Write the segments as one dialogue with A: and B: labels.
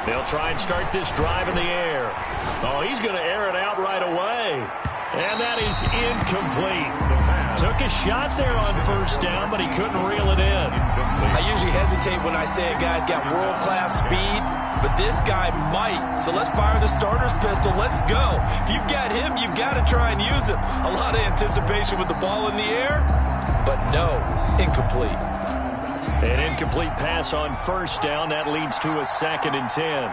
A: They'll try and start this drive in the air. Oh, he's going to air it out right away. And that is incomplete. Took a shot there on first down, but he couldn't reel it in.
B: I usually hesitate when I say a guy's got world-class speed, but this guy might. So let's fire the starter's pistol. Let's go. If you've got him, you've got to try and use him. A lot of anticipation with the ball in the air, but no, incomplete.
A: An incomplete pass on first down. That leads to a 2nd and 10.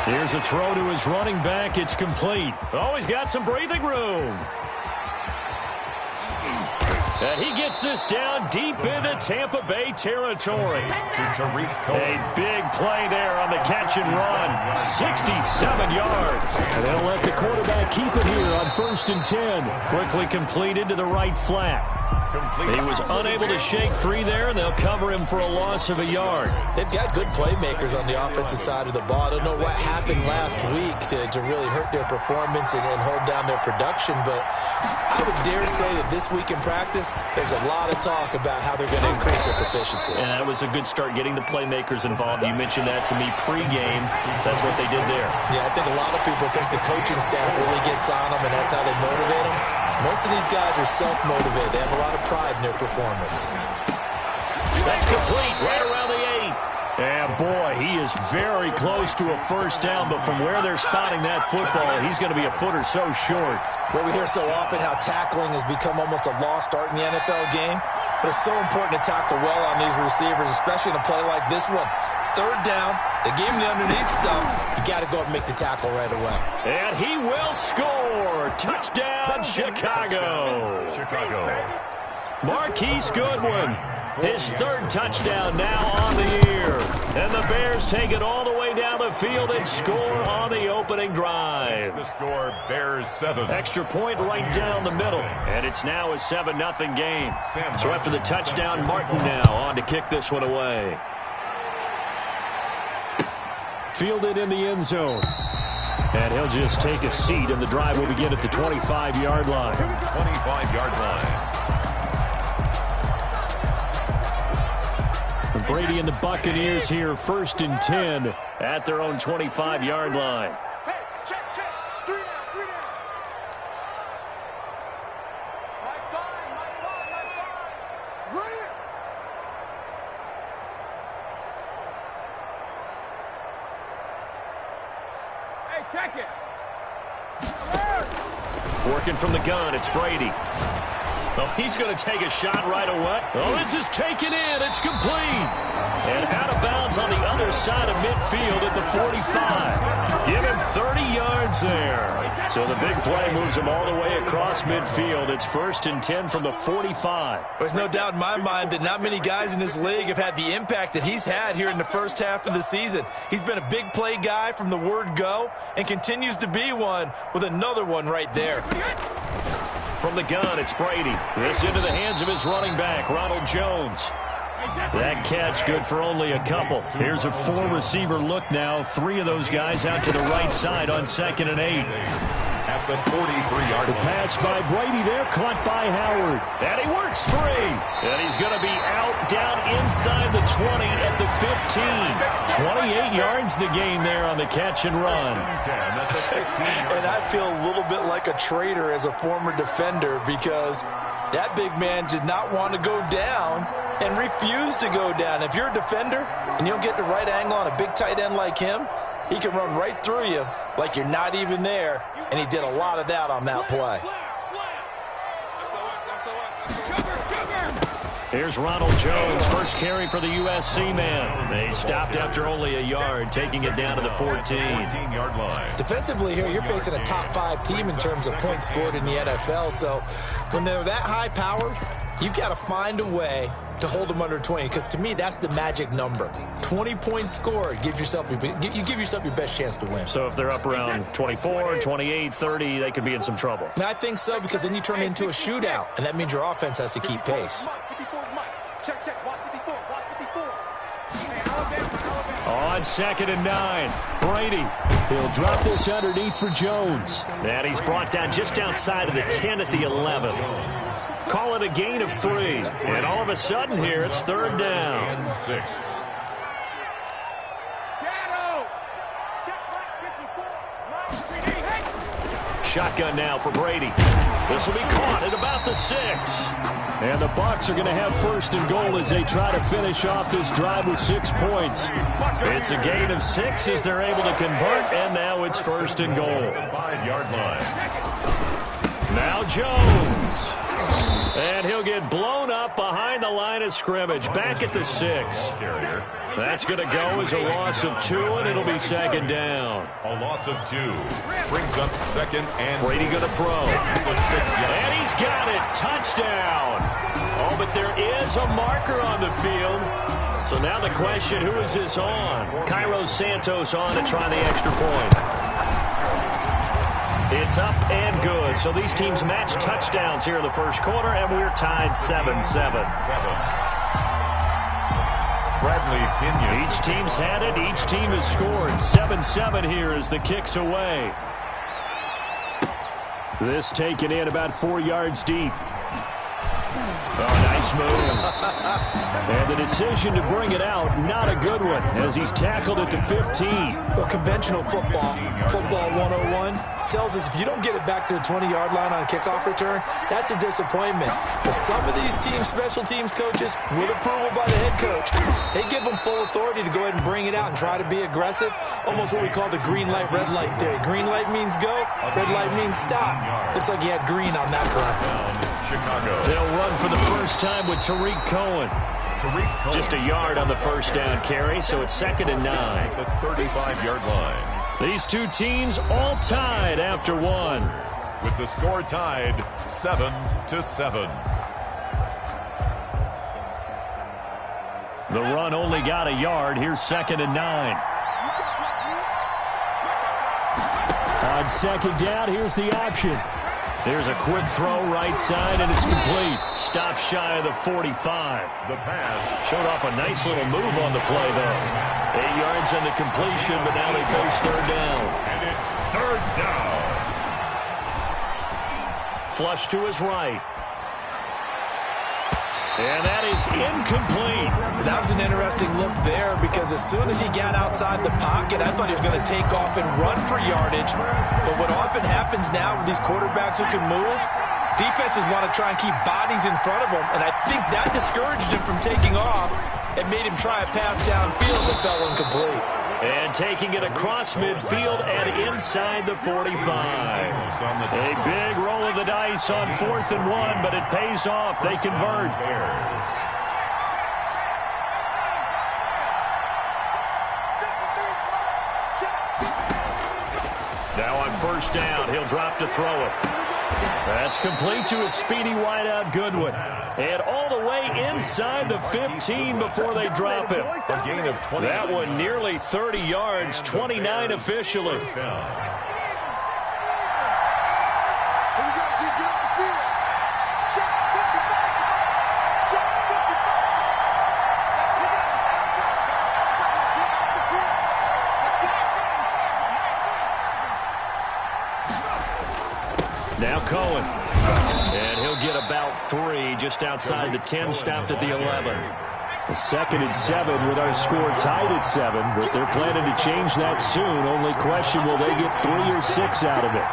A: Here's a throw to his running back. It's complete. Oh, he's got some breathing room. And he gets this down deep into Tampa Bay territory. A big play there on the catch and run. 67 yards. And they'll let the quarterback keep it here on 1st and 10. Quickly completed to the right flat. He was unable to shake free there, and they'll cover him for a loss of a yard.
B: They've got good playmakers on the offensive side of the ball. I don't know what happened last week to really hurt their performance and hold down their production, but I would dare say that this week in practice, there's a lot of talk about how they're going to increase their proficiency.
A: And that was a good start getting the playmakers involved. You mentioned that to me pregame. That's what they did there.
B: Yeah, I think a lot of people think the coaching staff really gets on them, and that's how they motivate them. Most of these guys are self-motivated. They have a lot of pride in their performance.
A: That's complete right around the 8. And, boy, he is very close to a first down, but from where they're spotting that football, he's going to be a foot or so short.
B: Well, we hear so often how tackling has become almost a lost art in the NFL game, but it's so important to tackle well on these receivers, especially in a play like this one. 3rd down, they gave him the underneath stuff. You got to go and make the tackle right away.
A: And he will score. Touchdown, Chicago. Marquise Goodwin, his 3rd touchdown now on the year. And the Bears take it all the way down the field and score on the opening drive.
C: The score, Bears 7.
A: Extra point right down the middle. And it's now a 7-0 game. So after the touchdown, Martin now on to kick this one away. Fielded in the end zone. And he'll just take a seat, and the drive will begin at the 25-yard line.
C: 25-yard line.
A: Brady and the Buccaneers here, 1st and 10 at their own 25-yard line. Working from the gun, it's Brady. Oh, he's going to take a shot right away. Oh, this is taken in. It's complete. And out of bounds on the other side of midfield at the 45. Give him 30 yards there. So the big play moves him all the way across midfield. It's 1st and 10 from the 45.
B: There's no doubt in my mind that not many guys in this league have had the impact that he's had here in the first half of the season. He's been a big play guy from the word go and continues to be one with another one right there.
A: From the gun, it's Brady. This into the hands of his running back, Ronald Jones. That catch good for only a couple. Here's a 4-receiver look now. 3 of those guys out to the right side on 2nd and 8.
C: At the 43-yard line.
A: The pass by Brady there, caught by Howard. And he works free. And he's going to be out down inside the 20 at the 15. 28 yards the game there on the catch and run.
B: And I feel a little bit like a traitor as a former defender because that big man did not want to go down and refused to go down. If you're a defender and you don't get the right angle on a big tight end like him, he can run right through you like you're not even there, and he did a lot of that on that play.
A: Here's Ronald Jones, first carry for the USC man. They stopped after only a yard, taking it down to the 14-yard
C: line.
B: Defensively here, you're facing a top 5 team in terms of points scored in the NFL, so when they're that high-powered, you've got to find a way to hold them under 20, because to me, that's the magic number. 20 points scored, you give yourself your best chance to win.
A: So if they're up around 24, 28, 30, they could be in some trouble.
B: And I think so, because then you turn it into a shootout, and that means your offense has to keep pace.
A: On 2nd and 9, Brady. He'll drop this underneath for Jones. And he's brought down just outside of the 10 at the 11. Call it a gain of 3. And all of a sudden here, it's 3rd down.
C: And 6.
A: Shotgun now for Brady. This will be caught at about the 6. And the Bucs are going to have 1st and goal as they try to finish off this drive with 6 points. It's a gain of 6 as they're able to convert, and now it's 1st and goal.
C: 5-yard line.
A: Now Jones. And he'll get blown up behind the line of scrimmage, back at the 6.
C: Carrier.
A: That's going to go as a loss of 2, and it'll be 2nd down.
C: A loss of 2. Brings up 2nd and
A: Brady going to throw. And he's got it. Touchdown. Oh, but there is a marker on the field. So now the question, who is this on? Cairo Santos on to try the extra point. It's up and good. So these teams match touchdowns here in the first quarter, and we're tied 7-7.
C: Bradley Pinion.
A: Each team's had it. Each team has scored. 7-7 here as the kick's away. This taken in about 4 yards deep. Oh, nice move. And the decision to bring it out, not a good one, as he's tackled at the 15.
B: Well, conventional football 101, tells us if you don't get it back to the 20-yard line on a kickoff return, that's a disappointment. But some of these teams, special teams coaches, with approval by the head coach, they give them full authority to go ahead and bring it out and try to be aggressive, almost what we call the green light, red light theory. Green light means go, red light means stop. Looks like he had green on that run.
C: Chicago.
A: They'll run for the first time with Tariq Cohen. Just a yard on the first down carry, so it's 2nd and 9.
C: The 35-yard line.
A: These two teams all tied after 1.
C: With the score tied 7-7.
A: The run only got a yard. Here's 2nd and 9. On 2nd down, here's the option. There's a quick throw right side, and it's complete. Stop shy of the 45.
C: The pass.
A: Showed off a nice little move on the play, though. 8 yards on the completion, but now they face 3rd down.
C: And it's 3rd down.
A: Flush to his right. And that is incomplete.
B: That was an interesting look there because as soon as he got outside the pocket, I thought he was going to take off and run for yardage. But what often happens now with these quarterbacks who can move, defenses want to try and keep bodies in front of them. And I think that discouraged him from taking off and made him try a pass downfield that fell incomplete.
A: And taking it across midfield and inside the 45. A big roll of the dice on 4th and 1, but it pays off. They convert. Now on 1st down, he'll drop to throw it. That's complete to a speedy wideout Goodwin. And all the way inside the 15 before they drop him.
C: A gain of 20.
A: That one nearly 30 yards, 29 officially. Now Cohen. And he'll get about 3 just outside the 10, stopped at the 11. The 2nd and 7 with our score tied at 7, but they're planning to change that soon. Only question, will they get 3 or 6 out of it?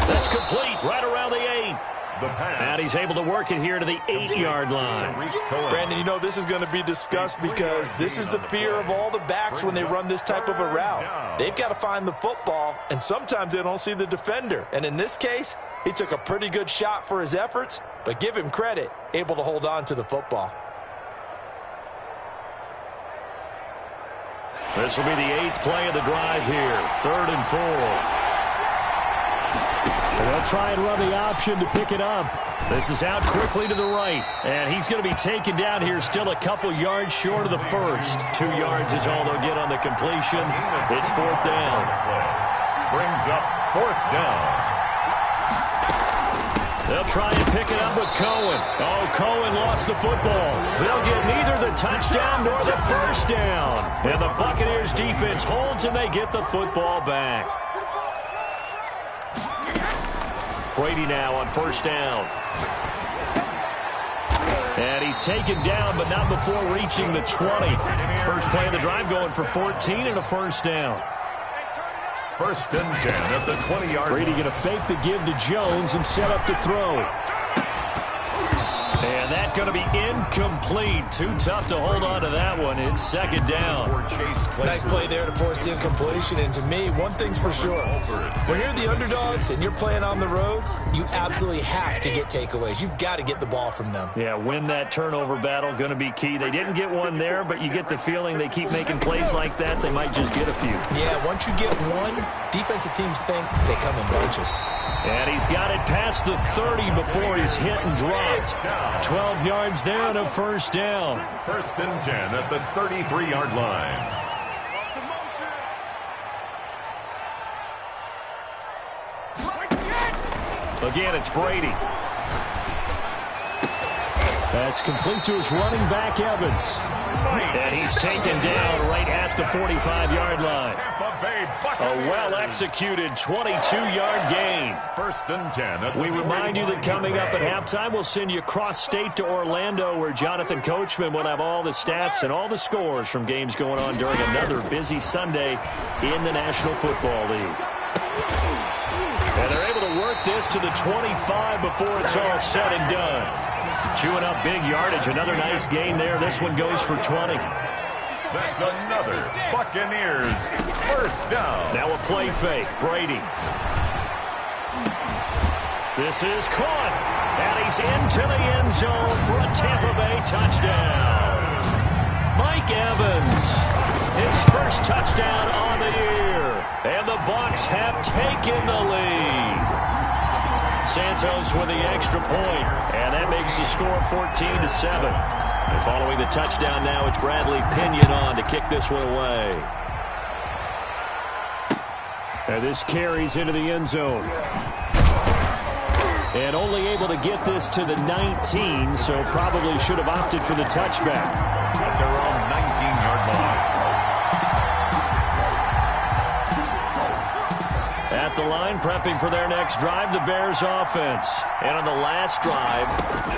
A: That's complete right around the 8. And he's able to work it here to the 8-yard line.
B: Brandon, you know, this is going to be discussed because this is the fear of all the backs when they run this type of a route. They've got to find the football, and sometimes they don't see the defender. And in this case, he took a pretty good shot for his efforts, but give him credit, able to hold on to the football.
A: This will be the 8th play of the drive here. 3rd and 4. And they'll try and run the option to pick it up. This is out quickly to the right. And he's going to be taken down here still a couple yards short of the first. 2 yards is all they'll get on the completion. It's 4th down.
C: Brings up 4th down.
A: They'll try and pick it up with Cohen. Oh, Cohen lost the football. They'll get neither the touchdown nor the first down. And the Buccaneers defense holds and they get the football back. Brady now on first down. And he's taken down, but not before reaching the 20. First play of the drive going for 14 and a first down.
C: 1st and 10 at the 20-yard line.
A: Brady going to fake the give to Jones and set up to throw. And that's going to be incomplete. Too tough to hold on to that one. It's second down.
B: Nice play there to force the incompletion. And to me, one thing's for sure. When you're the underdogs and you're playing on the road, you absolutely have to get takeaways. You've got to get the ball from them.
A: Yeah, win that turnover battle, going to be key. They didn't get one there, but you get the feeling they keep making plays like that, they might just get a few.
B: Yeah, once you get one, defensive teams think they come in bunches.
A: And he's got it past the 30 before he's hit and dropped. 12 yards there and a first down.
C: 1st and 10 at the 33-yard line.
A: Again, it's Brady. That's complete to his running back, Evans. And he's taken down right at the 45-yard line. A well-executed 22-yard gain.
C: 1st and 10.
A: We remind you that coming up at halftime, we'll send you cross-state to Orlando, where Jonathan Coachman will have all the stats and all the scores from games going on during another busy Sunday in the National Football League. And they're able to work this to the 25 before it's all said and done. Chewing up big yardage. Another nice gain there. This one goes for 20.
C: That's another Buccaneers first down.
A: Now a play fake. Brady. This is caught. And he's into the end zone for a Tampa Bay touchdown. Mike Evans. His first touchdown on the year. And the Bucs have taken the lead. Santos with the extra point, and that makes the score 14-7. And following the touchdown now, it's Bradley Pinion on to kick this one away. And this carries into the end zone. And only able to get this to the 19, so probably should have opted for the touchback.
C: At their own 19-yard line.
A: At the line, prepping for their next drive, the Bears offense. And on the last drive,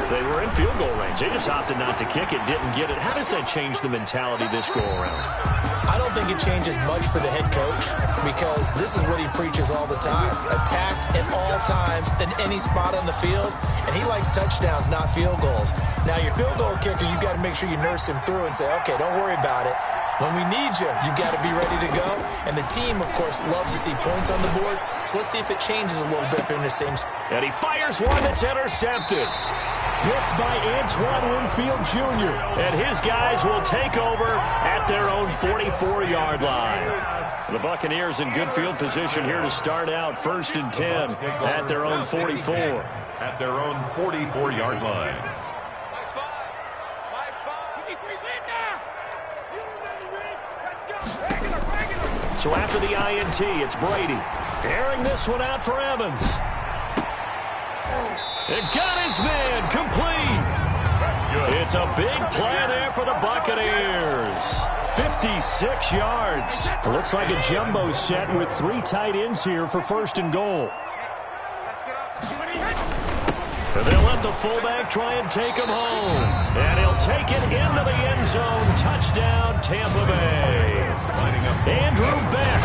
A: they were in field goal range. They just opted not to kick it, didn't get it. How does that change the mentality this go-around?
B: I don't think it changes much for the head coach, because this is what he preaches all the time. Attack at all times in any spot on the field, and he likes touchdowns, not field goals. Now, your field goal kicker, you've got to make sure you nurse him through and say, okay, don't worry about it. When we need you, you've got to be ready to go. And the team, of course, loves to see points on the board. So let's see if it changes a little bit from the same.
A: And he fires one that's intercepted. Picked by Antoine Winfield Jr. And his guys will take over at their own 44-yard line. The Buccaneers in good field position here to start out 1st and 10 at their own 44.
C: At their own 44-yard line.
A: So after the INT, it's Brady. Airing this one out for Evans. It got his man complete. It's a big play there for the Buccaneers. 56 yards. It looks like a jumbo set with 3 tight ends here for 1st and goal. And they'll let the fullback try and take him home. And he'll take it into the end zone. Touchdown, Tampa Bay. Andrew Beck,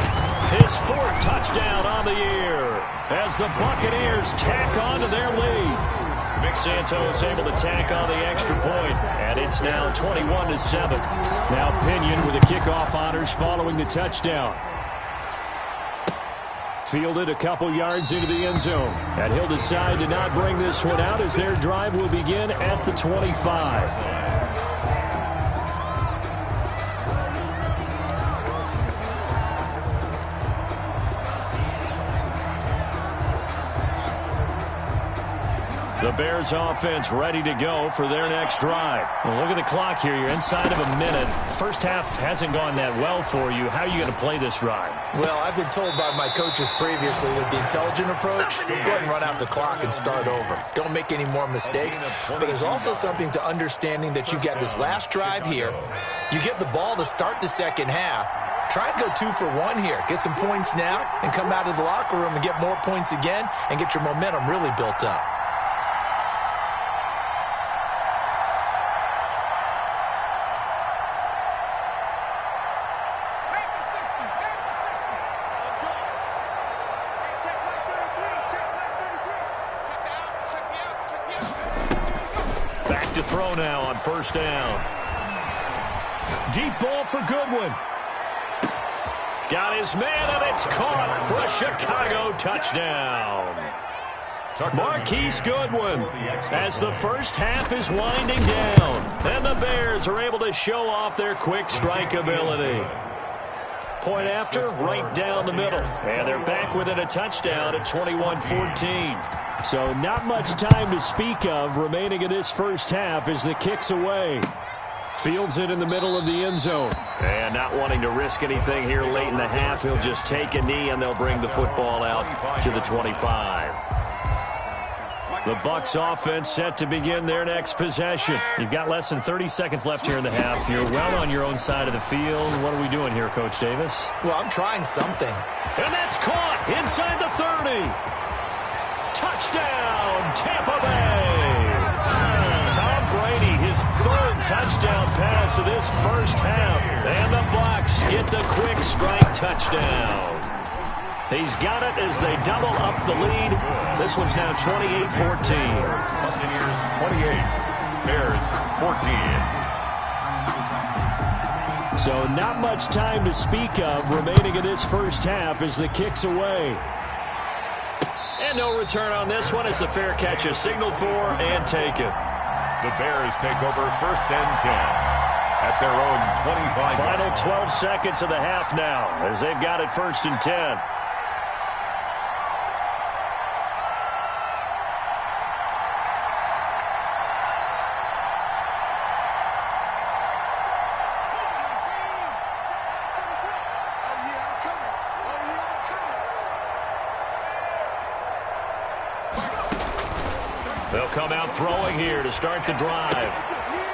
A: his 4th touchdown on the year as the Buccaneers tack on to their lead. Santos able to tack on the extra point, and it's now 21-7. Now Pinion with the kickoff honors following the touchdown. Fielded a couple yards into the end zone, and he'll decide to not bring this one out as their drive will begin at the 25. The Bears offense ready to go for their next drive. Well, look at the clock here. You're inside of a minute. First half hasn't gone that well for you. How are you going to play this drive?
B: Well, I've been told by my coaches previously that the intelligent approach, go ahead and run out the clock and start over. Don't make any more mistakes. But there's also something to understanding that you got this last drive here. You get the ball to start the second half. Try and go 2 for 1 here. Get some points now and come out of the locker room and get more points again and get your momentum really built up.
A: Back to throw now on first down. Deep ball for Goodwin. Got his man, and it's caught for a Chicago touchdown. Marquise Goodwin, as the first half is winding down, and the Bears are able to show off their quick strike ability. Point after, right down the middle. And they're back within a touchdown at 21-14. So not much time to speak of remaining in this first half as the kick's away. Fields it in the middle of the end zone. And not wanting to risk anything here late in the half, he'll just take a knee and they'll bring the football out to the 25. The Bucs offense set to begin their next possession. You've got less than 30 seconds left here in the half. You're well on your own side of the field. What are we doing here, Coach Davis?
B: Well, I'm trying something.
A: And that's caught inside the 30. Touchdown, Tampa Bay. Tom Brady, his third touchdown pass of this first half. And the Bucs get the quick strike touchdown. He's got it as they double up the lead. This one's now 28-14.
C: Buccaneers 28, Bears 14.
A: So not much time to speak of remaining in this first half as the kick's away. And no return on this one as the fair catch is signaled for and taken.
C: The Bears take over first and 10 at their own 25.
A: Final 12 seconds of the half now as they've got it first and 10. They'll come out throwing here to start the drive.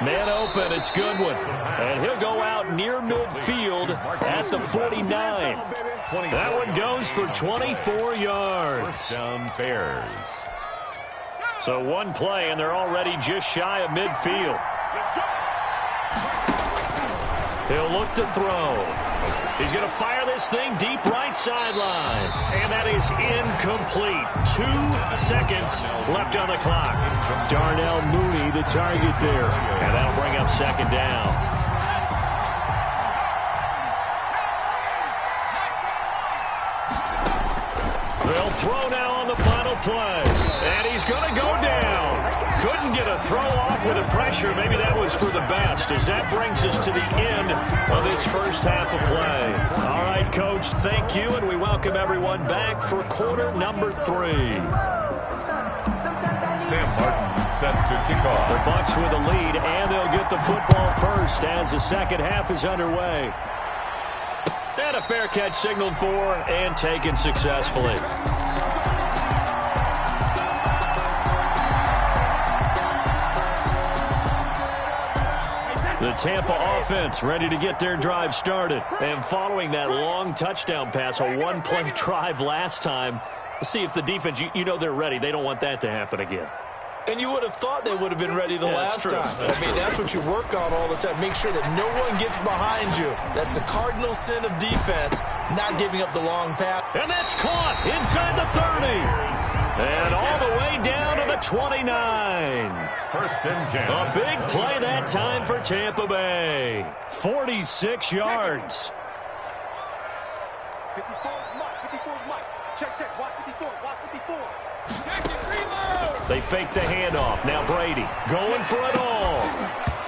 A: Man open, it's Goodwin. And he'll go out near midfield at the 49. That one goes for 24 yards.
C: First down, Bears.
A: So one play, and they're already just shy of midfield. He'll look to throw. He's going to fire this thing deep right sideline. And that is incomplete. 2 seconds left on the clock. Darnell Mooney, the target there. And that'll bring up second down. They'll throw now on the final play. And he's going to go down. Couldn't get a throw off with the pressure. Maybe that was for the best, as that brings us to the end of this first half of play. All right, Coach, thank you, and we welcome everyone back for quarter number 3.
C: Sam Martin set to kick off.
A: The Bucs with a lead, and they'll get the football first as the second half is underway. And a fair catch signaled for and taken successfully. The Tampa offense ready to get their drive started. And following that long touchdown pass, a one-play drive last time, see if the defense, you know they're ready. They don't want that to happen again.
B: And you would have thought they would have been ready the last time. That's what you work on all the time. Make sure that no one gets behind you. That's the cardinal sin of defense, not giving up the long pass.
A: And that's caught inside the 30. And all the way down to the 29.
C: First and 10.
A: A big play that time for Tampa Bay. 46 yards.
D: 54 is Mike. Check. Watch 54. Check it, reload.
A: They fake the handoff. Now Brady going for it all.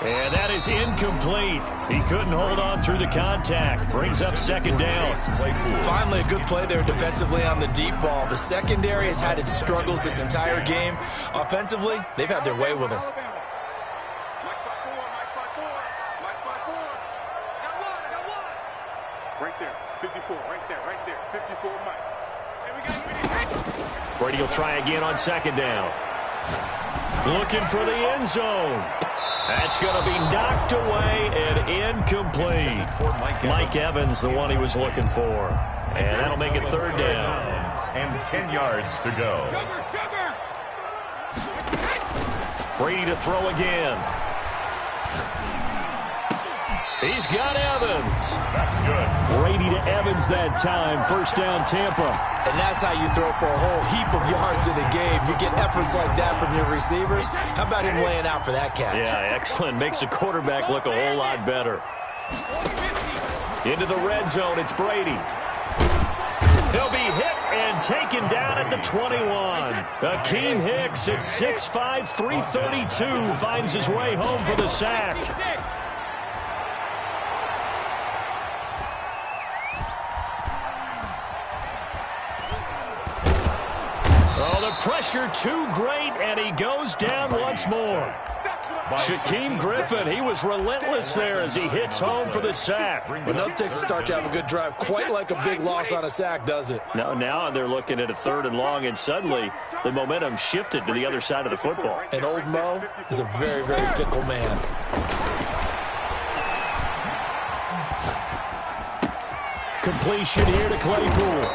A: And that is incomplete. He couldn't hold on through the contact. Brings up second down.
B: Finally, a good play there defensively on the deep ball. The secondary has had its struggles this entire game. Offensively, they've had their way with him.
D: Right there, 54, right there, 54, Mike.
A: Brady will try again on second down. Looking for the end zone. That's going to be knocked away and incomplete. Mike Evans, the one he was looking for. And that'll make it third down.
C: And 10 yards to go.
A: Brady to throw again. He's got Evans.
C: That's good.
A: Brady to Evans that time. First down, Tampa.
B: And that's how you throw for a whole heap of yards in a game. You get efforts like that from your receivers. How about him laying out for that catch?
A: Yeah, excellent. Makes the quarterback look a whole lot better. Into the red zone, it's Brady. He'll be hit and taken down at the 21. Akeem Hicks at 6'5", 332 finds his way home for the sack. Oh, the pressure too great, and he goes down once more. Shaquem Griffin, he was relentless there as he hits home for the sack.
B: But no takes to start to have a good drive. Quite like a big loss on a sack, does it?
A: Now they're looking at a third and long, and suddenly the momentum shifted to the other side of the football.
B: And old Mo is a very, very fickle man.
A: Completion here to Claypool.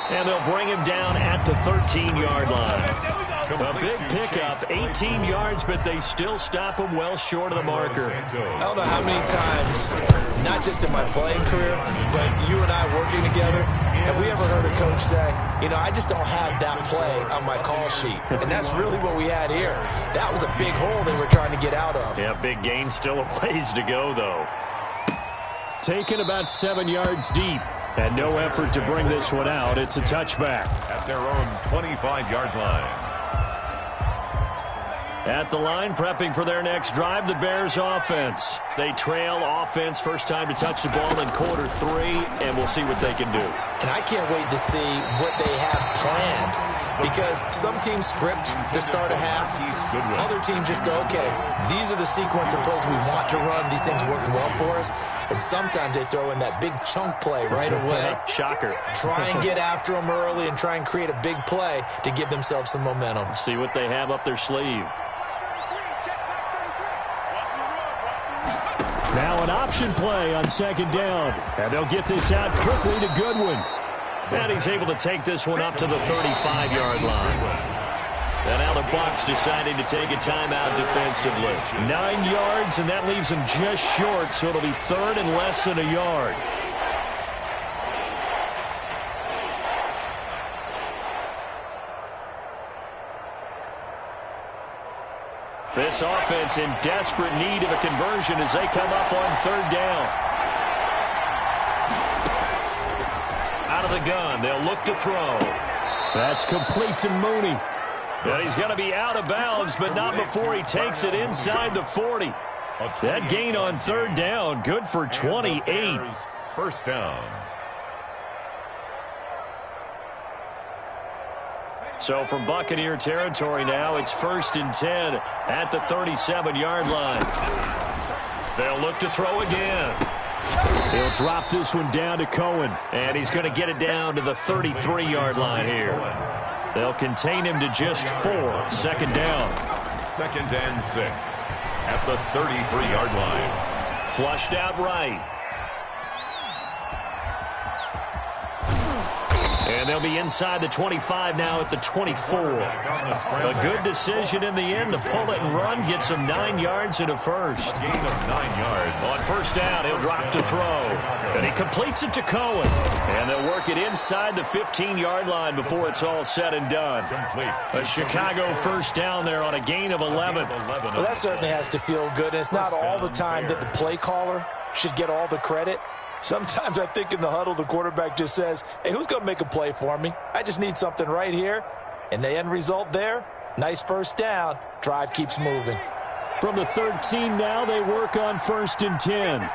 A: And they'll bring him down at the 13-yard line. A big pickup, 18 yards, but they still stop him well short of the marker.
B: I don't know how many times, not just in my playing career, but you and I working together, have we ever heard a coach say, you know, I just don't have that play on my call sheet. And that's really what we had here. That was a big hole they were trying to get out of.
A: Yeah, big gain, still a ways to go, though. Taken about 7 yards deep. And no effort to bring this one out. It's a touchback.
C: At their own 25-yard line.
A: At the line, prepping for their next drive, the Bears offense. They trail offense, first time to touch the ball in quarter 3, and we'll see what they can do.
B: And I can't wait to see what they have planned, because some teams script to start a half. Other teams just go, okay, these are the sequence of plays we want to run. These things worked well for us. And sometimes they throw in that big chunk play right away.
A: Shocker.
B: Try and get after them early and try and create a big play to give themselves some momentum.
A: See what they have up their sleeve. Now an option play on second down. And they'll get this out quickly to Goodwin. And he's able to take this one up to the 35-yard line. And now the Bucs deciding to take a timeout defensively. 9 yards, and that leaves them just short, so it'll be third and less than a yard. This offense in desperate need of a conversion as they come up on third down. Out of the gun, they'll look to throw. That's complete to Mooney. And he's going to be out of bounds, but not before he takes it inside the 40. That gain on third down, good for 28.
C: First down.
A: So from Buccaneer territory now, it's 1st and 10 at the 37-yard line. They'll look to throw again. He'll drop this one down to Cohen, and he's going to get it down to the 33-yard line here. They'll contain him to just 4. Second down.
C: 2nd and 6 at the 33-yard line.
A: Flushed out right. And they'll be inside the 25 now at the 24. A good decision in the end to pull it and run, get some 9 yards and a first.
C: Gain of 9 yards.
A: On first down, he'll drop to throw. And he completes it to Cohen. And they'll work it inside the 15-yard line before it's all said and done. A Chicago first down there on a gain of 11.
B: Well, that certainly has to feel good. And it's not all the time that the play caller should get all the credit. Sometimes I think in the huddle, the quarterback just says, hey, who's going to make a play for me? I just need something right here. And the end result there, nice first down. Drive keeps moving.
A: From the 13 now, they work on 1st and 10.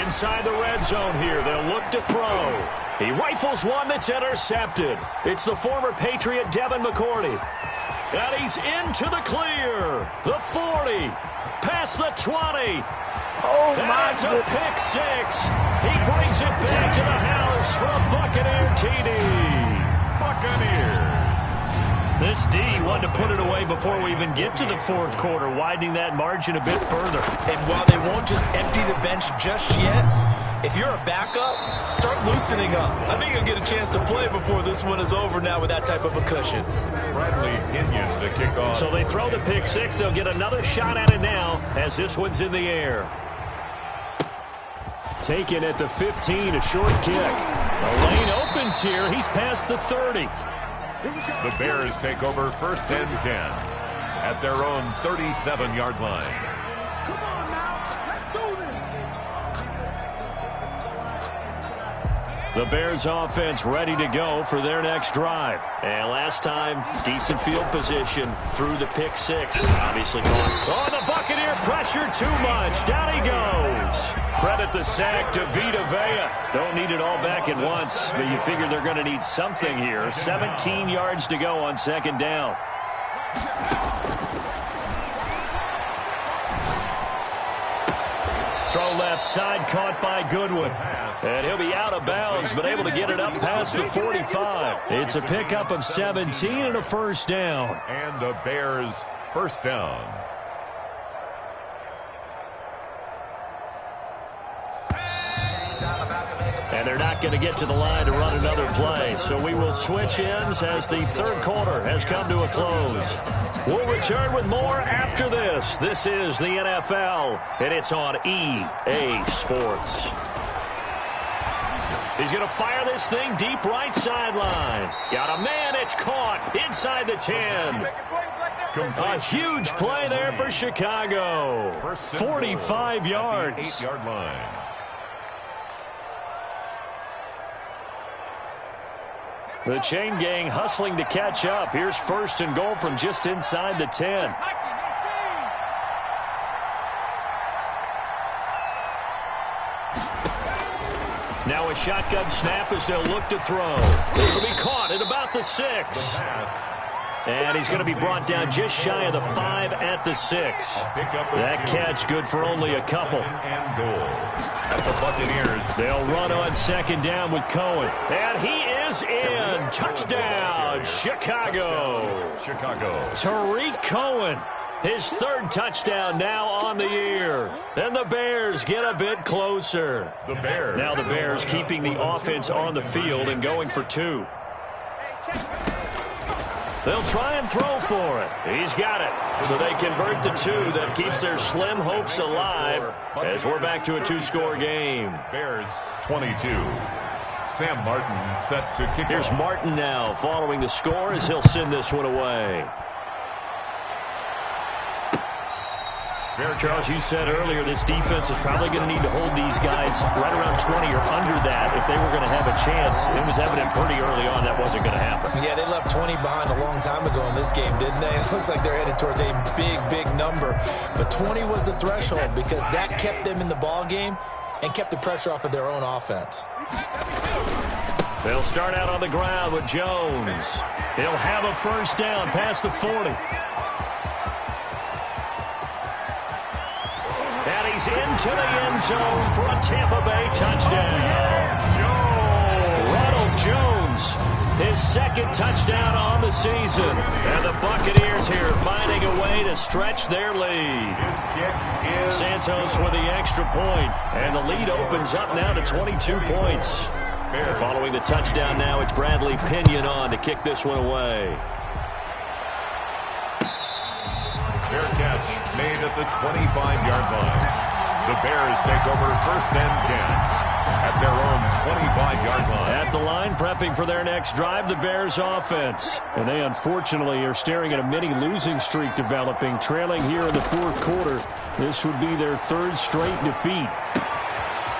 A: Inside the red zone here, they'll look to throw. He rifles one that's intercepted. It's the former Patriot Devin McCourty. And he's into the clear. The 40. Past the 20.
B: Oh, my
A: That's a pick six. He brings it back to the house for a Buccaneer TD.
C: Buccaneers.
A: This D wanted to put it away before we even get to the fourth quarter, widening that margin a bit further.
B: And while they won't just empty the bench just yet, if you're a backup, start loosening up. I think you'll get a chance to play before this one is over now with that type of a cushion.
C: Bradley Pinion to kick off.
A: So they throw the pick six. They'll get another shot at it now as this one's in the air. Taken at the 15, a short kick. The lane opens here. He's past the 30.
C: The Bears take over 1st and 10 at their own 37-yard line.
D: Come on now. Let's do this.
A: The Bears offense ready to go for their next drive. And last time, decent field position through the pick six. Obviously caught. Oh, the Buccaneer pressure too much. Down he goes. Credit the sack to Vita Vea. Don't need it all back at once, but you figure they're going to need something here. 17 yards to go on 2nd down. Throw left side, caught by Goodwin. And he'll be out of bounds, but able to get it up past the 45. It's a pickup of 17 and a 1st down.
C: And the Bears 1st down.
A: And they're not going to get to the line to run another play. So we will switch ends as the 3rd quarter has come to a close. We'll return with more after this. This is the NFL, and it's on EA Sports. He's going to fire this thing deep right sideline. Got a man, it's caught inside the 10. A huge play there for Chicago. 45 yards.
C: 8-yard line.
A: The chain gang hustling to catch up. Here's 1st and goal from just inside the 10. Now a shotgun snap as they'll look to throw. This will be caught at about the 6. And he's going to be brought down just shy of the 5 at the 6. That catch good for only a couple.
C: And goal. At the Buccaneers.
A: They'll run on 2nd down with Cohen. And he is in. Touchdown, Chicago. Tariq Cohen. His 3rd touchdown now on the year. And the Bears get a bit closer. Now the Bears keeping the offense on the field and going for 2. They'll try and throw for it. He's got it. So they convert the 2. That keeps their slim hopes alive as we're back to a 2-score game.
C: Bears 22. Sam Martin set to kick.
A: Here's Martin now following the score as he'll send this one away. Charles, you said earlier this defense is probably going to need to hold these guys right around 20 or under that if they were going to have a chance. It was evident pretty early on that wasn't going to happen.
B: Yeah, they left 20 behind a long time ago in this game, didn't they? It looks like they're headed towards a big, big number. But 20 was the threshold because that kept them in the ball game and kept the pressure off of their own offense.
A: They'll start out on the ground with Jones. He'll have a 1st down past the 40. And he's into the end zone for a Tampa Bay touchdown. Ronald Jones, his 2nd touchdown on the season. And the Buccaneers here finding a way to stretch their lead. Santos with the extra point. And the lead opens up now to 22 points. And following the touchdown now, it's Bradley Pinion on to kick this one away.
C: Fair catch made at the 25-yard line. The Bears take over 1st and 10 at their own 25-yard line.
A: At the line, prepping for their next drive, the Bears offense. And they unfortunately are staring at a mini losing streak developing, trailing here in the 4th quarter. This would be their 3rd straight defeat.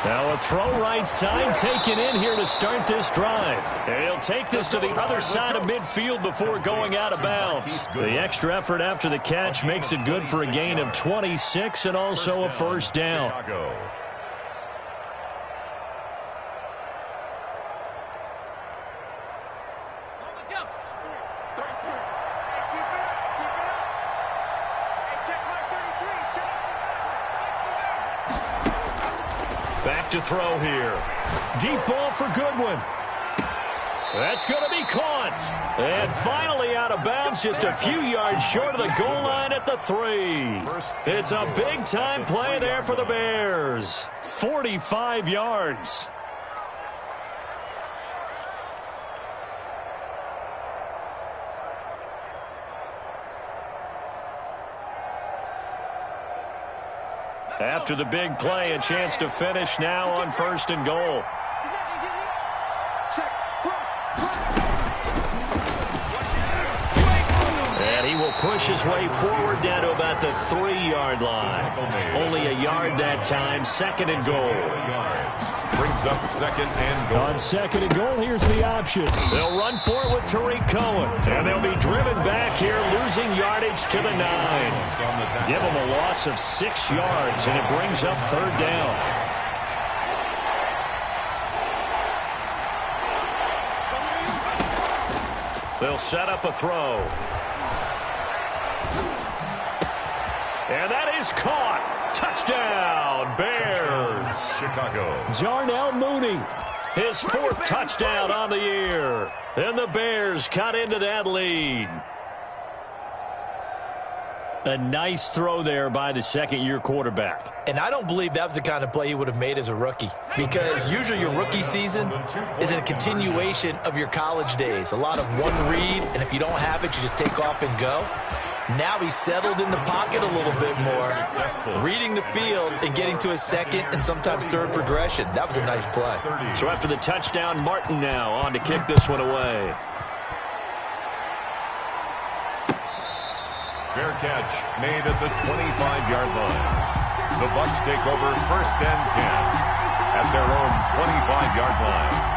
A: Now a throw right side taken in here to start this drive. And he'll take this to the other side of midfield before going out of bounds. The extra effort after the catch makes it good for a gain of 26 and also a first down. Back to throw here. Deep ball for Goodwin. That's going to be caught. And finally out of bounds, just a few yards short of the goal line at the 3. It's a big-time play there for the Bears. 45 yards. After the big play, a chance to finish now on 1st and goal. And he will push his way forward down to about the 3-yard line. Only a yard that time, 2nd and goal.
C: Brings up 2nd and goal.
A: On 2nd and goal, here's the option. They'll run for it with Tariq Cohen. And they'll be driven back here, losing yardage to the 9. Give them a loss of 6 yards, and it brings up 3rd down. They'll set up a throw. And that is caught. Touchdown, Bears.
C: Chicago.
A: Darnell Mooney, his 4th touchdown on the year. And the Bears cut into that lead. A nice throw there by the 2nd-year quarterback.
B: And I don't believe that was the kind of play he would have made as a rookie, because usually your rookie season is a continuation of your college days. A lot of one read, and if you don't have it, you just take off and go. Now he's settled in the pocket a little bit more, reading the field and getting to his 2nd and sometimes 3rd progression. That was a nice play.
A: So after the touchdown, Martin now on to kick this one away.
C: Fair catch made at the 25-yard line. The Bucs take over 1st and 10 at their own 25-yard line.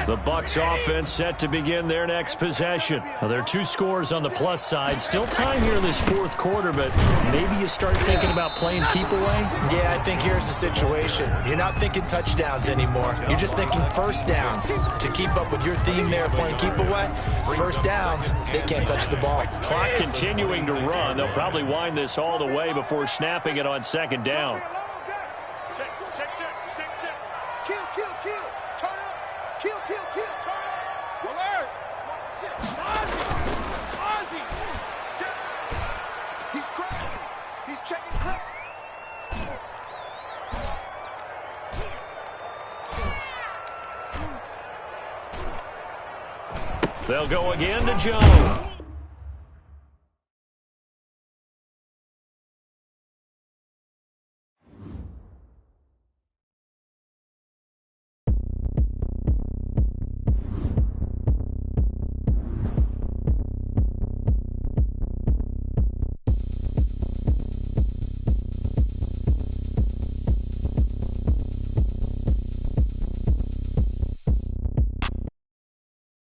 A: The Bucs offense set to begin their next possession. Now, there are 2 scores on the plus side. Still time here in this 4th quarter, but maybe you start thinking about playing keep away?
B: Yeah, I think here's the situation. You're not thinking touchdowns anymore. You're just thinking first downs. To keep up with your theme there playing keep away, first downs, they can't touch the ball.
A: Clock continuing to run. They'll probably wind this all the way before snapping it on 2nd down. They'll go again to Jones.